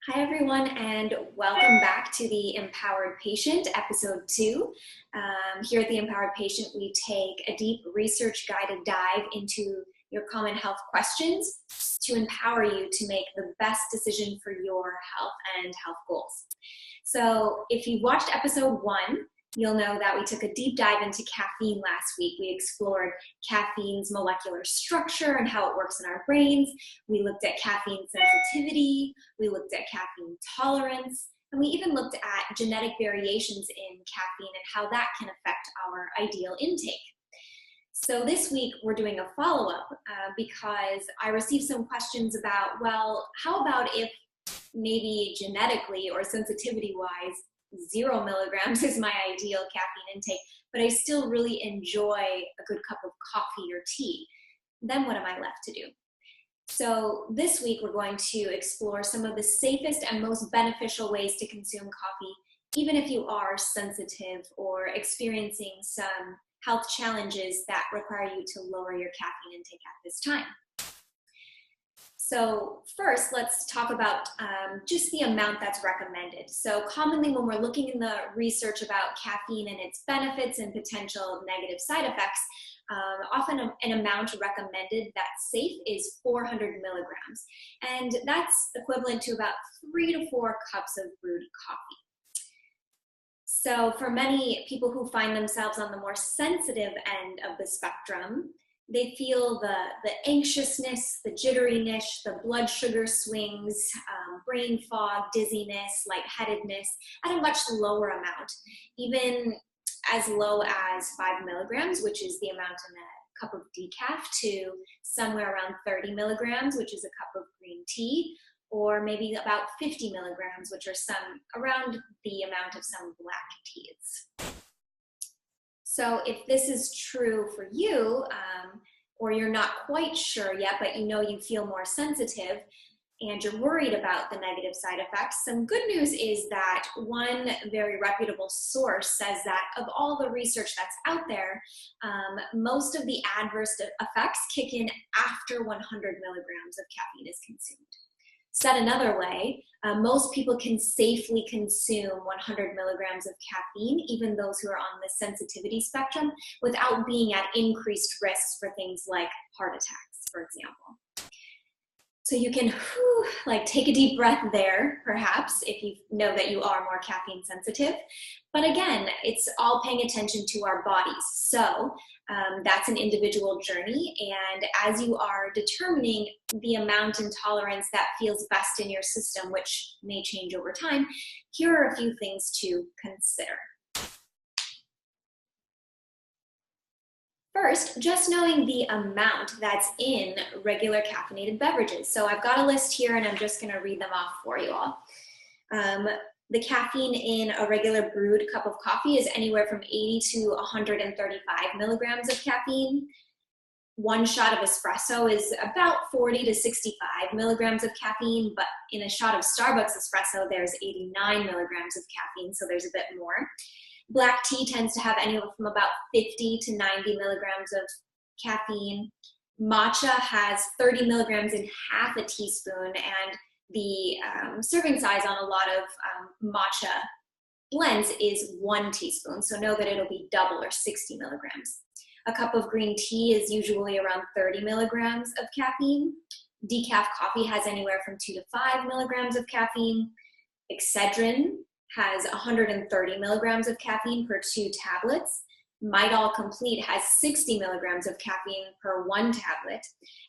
Hi, everyone, and welcome back to the Empowered Patient, episode 2. Here at the Empowered Patient, we take a deep research-guided dive into your common health questions to empower you to make the best decision for your health and health goals. So if you watched episode 1, you'll know that we took a deep dive into caffeine last week. We explored caffeine's molecular structure and how it works in our brains. We looked at caffeine sensitivity. We looked at caffeine tolerance. And we even looked at genetic variations in caffeine and how that can affect our ideal intake. So this week we're doing a follow-up because I received some questions about, well, how about if maybe genetically or sensitivity-wise, 0 milligrams is my ideal caffeine intake, but I still really enjoy a good cup of coffee or tea. Then what am I left to do? So this week we're going to explore some of the safest and most beneficial ways to consume coffee, even if you are sensitive or experiencing some health challenges that require you to lower your caffeine intake at this time. So first, let's talk about just the amount that's recommended. So commonly when we're looking in the research about caffeine and its benefits and potential negative side effects, often an amount recommended that's safe is 400 milligrams. And that's equivalent to about 3 to 4 cups of brewed coffee. So for many people who find themselves on the more sensitive end of the spectrum, they feel the anxiousness, the jitteriness, the blood sugar swings, brain fog, dizziness, lightheadedness at a much lower amount, even as low as 5 milligrams, which is the amount in a cup of decaf, to somewhere around 30 milligrams, which is a cup of green tea, or maybe about 50 milligrams, which are around the amount of some black teas. So if this is true for you, or you're not quite sure yet, but you know you feel more sensitive and you're worried about the negative side effects, some good news is that one very reputable source says that of all the research that's out there, most of the adverse effects kick in after 100 milligrams of caffeine is consumed. Said another way, most people can safely consume 100 milligrams of caffeine, even those who are on the sensitivity spectrum, without being at increased risks for things like heart attacks, for example. So you can take a deep breath there, perhaps, if you know that you are more caffeine sensitive. But again, it's all paying attention to our bodies. So that's an individual journey. And as you are determining the amount and tolerance that feels best in your system, which may change over time, here are a few things to consider. First, just knowing the amount that's in regular caffeinated beverages. So I've got a list here and I'm just going to read them off for you all. The caffeine in a regular brewed cup of coffee is anywhere from 80 to 135 milligrams of caffeine. One shot of espresso is about 40 to 65 milligrams of caffeine, but in a shot of Starbucks espresso, there's 89 milligrams of caffeine, so there's a bit more. Black tea tends to have anywhere from about 50 to 90 milligrams of caffeine. Matcha has 30 milligrams in half a teaspoon, and the serving size on a lot of matcha blends is 1 teaspoon, so know that it'll be double or 60 milligrams. A cup of green tea is usually around 30 milligrams of caffeine. Decaf coffee has anywhere from 2 to 5 milligrams of caffeine. Excedrin has 130 milligrams of caffeine per 2 tablets. Midol Complete has 60 milligrams of caffeine per 1 tablet.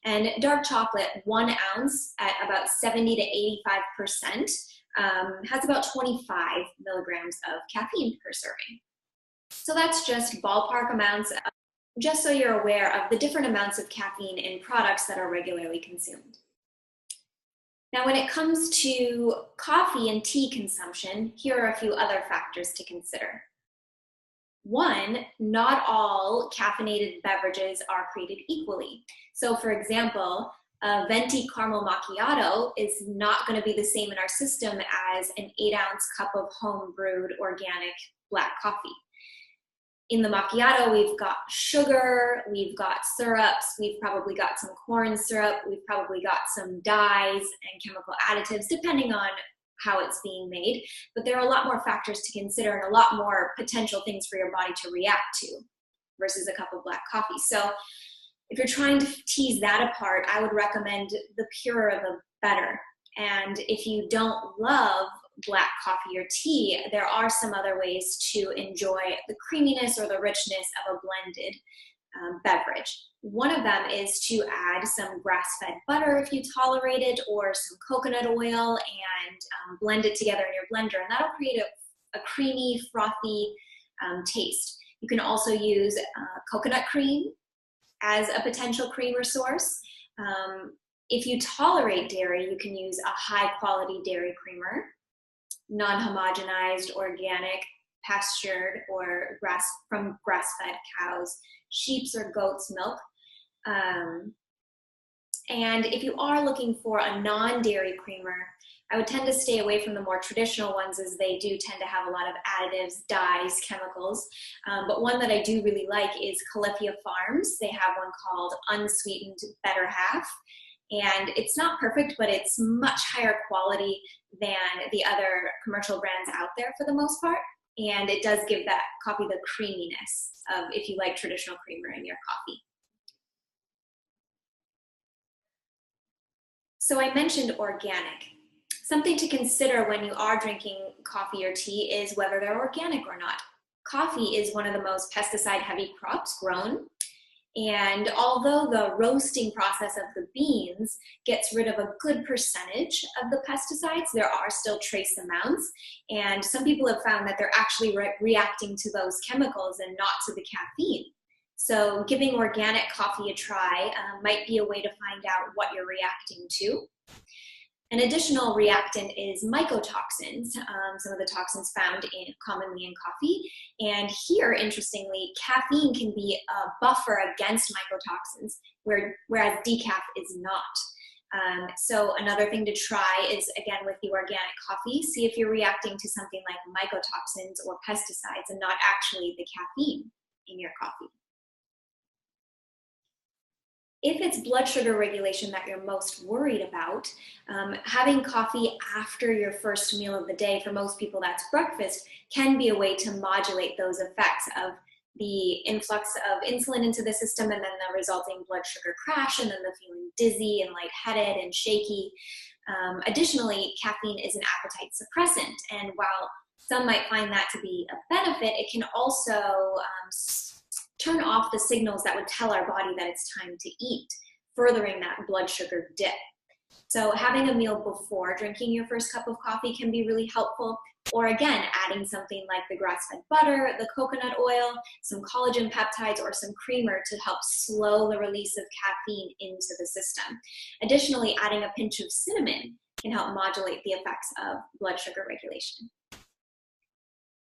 And dark chocolate, 1 ounce at about 70 to 85%, has about 25 milligrams of caffeine per serving. So that's just ballpark amounts, just so you're aware of the different amounts of caffeine in products that are regularly consumed. Now, when it comes to coffee and tea consumption, here are a few other factors to consider. 1, not all caffeinated beverages are created equally. So for example, a venti caramel macchiato is not going to be the same in our system as an 8-ounce cup of home brewed organic black coffee. In the macchiato, we've got sugar, we've got syrups, we've probably got some corn syrup, we've probably got some dyes and chemical additives, depending on how it's being made, but there are a lot more factors to consider and a lot more potential things for your body to react to versus a cup of black coffee. So if you're trying to tease that apart, I would recommend the purer the better. And if you don't love black coffee or tea, there are some other ways to enjoy the creaminess or the richness of a blended beverage. One of them is to add some grass-fed butter if you tolerate it, or some coconut oil, and blend it together in your blender, and that'll create a creamy, frothy taste. You can also use coconut cream as a potential creamer source. If you tolerate dairy, you can use a high-quality dairy creamer, non-homogenized, organic, pastured, or from grass-fed cows, sheep's or goat's milk. And if you are looking for a non-dairy creamer, I would tend to stay away from the more traditional ones, as they do tend to have a lot of additives, dyes, chemicals. But one that I do really like is Califia Farms. They have one called Unsweetened Better Half. And it's not perfect, but it's much higher quality than the other commercial brands out there for the most part. And it does give that coffee the creaminess of if you like traditional creamer in your coffee. So I mentioned organic. Something to consider when you are drinking coffee or tea is whether they're organic or not. Coffee is one of the most pesticide-heavy crops grown. And although the roasting process of the beans gets rid of a good percentage of the pesticides, there are still trace amounts. And some people have found that they're actually reacting to those chemicals and not to the caffeine. So giving organic coffee a try might be a way to find out what you're reacting to. An additional reactant is mycotoxins, some of the toxins found commonly in coffee. And here, interestingly, caffeine can be a buffer against mycotoxins, whereas decaf is not. So another thing to try is, again, with the organic coffee, see if you're reacting to something like mycotoxins or pesticides and not actually the caffeine in your coffee. If it's blood sugar regulation that you're most worried about, having coffee after your first meal of the day, for most people that's breakfast, can be a way to modulate those effects of the influx of insulin into the system and then the resulting blood sugar crash and then the feeling dizzy and lightheaded and shaky. Additionally, caffeine is an appetite suppressant, and while some might find that to be a benefit, it can also turn off the signals that would tell our body that it's time to eat, furthering that blood sugar dip. So having a meal before drinking your first cup of coffee can be really helpful, or again, adding something like the grass-fed butter, the coconut oil, some collagen peptides, or some creamer to help slow the release of caffeine into the system. Additionally, adding a pinch of cinnamon can help modulate the effects of blood sugar regulation.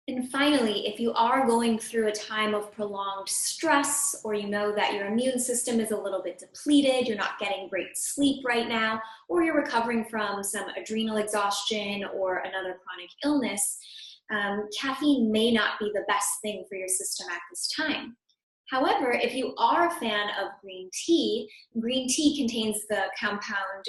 And finally, if you are going through a time of prolonged stress, or you know that your immune system is a little bit depleted, you're not getting great sleep right now, or you're recovering from some adrenal exhaustion or another chronic illness, caffeine may not be the best thing for your system at this time. However, if you are a fan of green tea contains the compound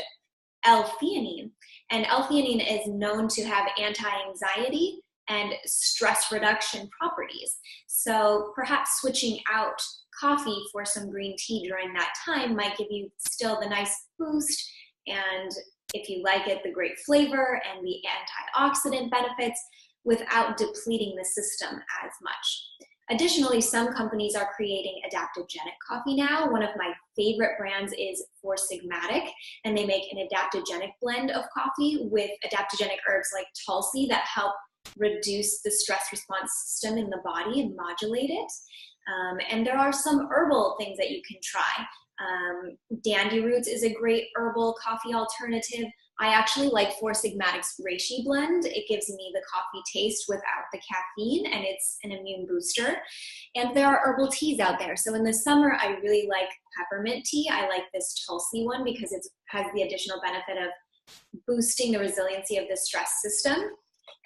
L-theanine, and L-theanine is known to have anti-anxiety and stress reduction properties. So perhaps switching out coffee for some green tea during that time might give you still the nice boost, and if you like it, the great flavor and the antioxidant benefits without depleting the system as much. Additionally, some companies are creating adaptogenic coffee now. One of my favorite brands is Four Sigmatic, and they make an adaptogenic blend of coffee with adaptogenic herbs like tulsi that help reduce the stress response system in the body and modulate it. And there are some herbal things that you can try. Dandy roots is a great herbal coffee alternative. I actually like Four Sigmatic's reishi blend. It gives me the coffee taste without the caffeine, and it's an immune booster. And there are herbal teas out there. So in the summer, I really like peppermint tea. I like this tulsi one because it has the additional benefit of boosting the resiliency of the stress system.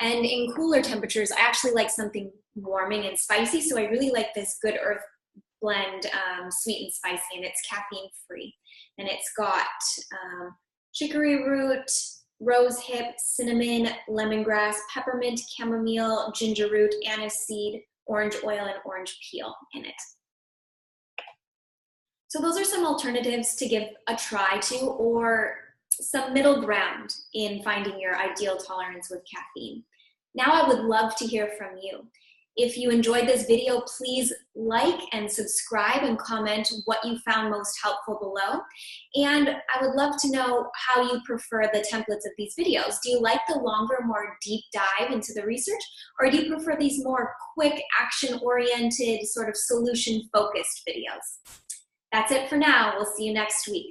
And in cooler temperatures, I actually like something warming and spicy. So I really like this Good Earth blend, sweet and spicy, and it's caffeine free. And it's got chicory root, rose hip, cinnamon, lemongrass, peppermint, chamomile, ginger root, anise seed, orange oil, and orange peel in it. So those are some alternatives to give a try to, or some middle ground in finding your ideal tolerance with caffeine. Now I would love to hear from you. If you enjoyed this video, please like and subscribe and comment what you found most helpful below. And I would love to know how you prefer the templates of these videos. Do you like the longer, more deep dive into the research, or do you prefer these more quick, action-oriented, sort of solution-focused videos? That's it for now. We'll see you next week.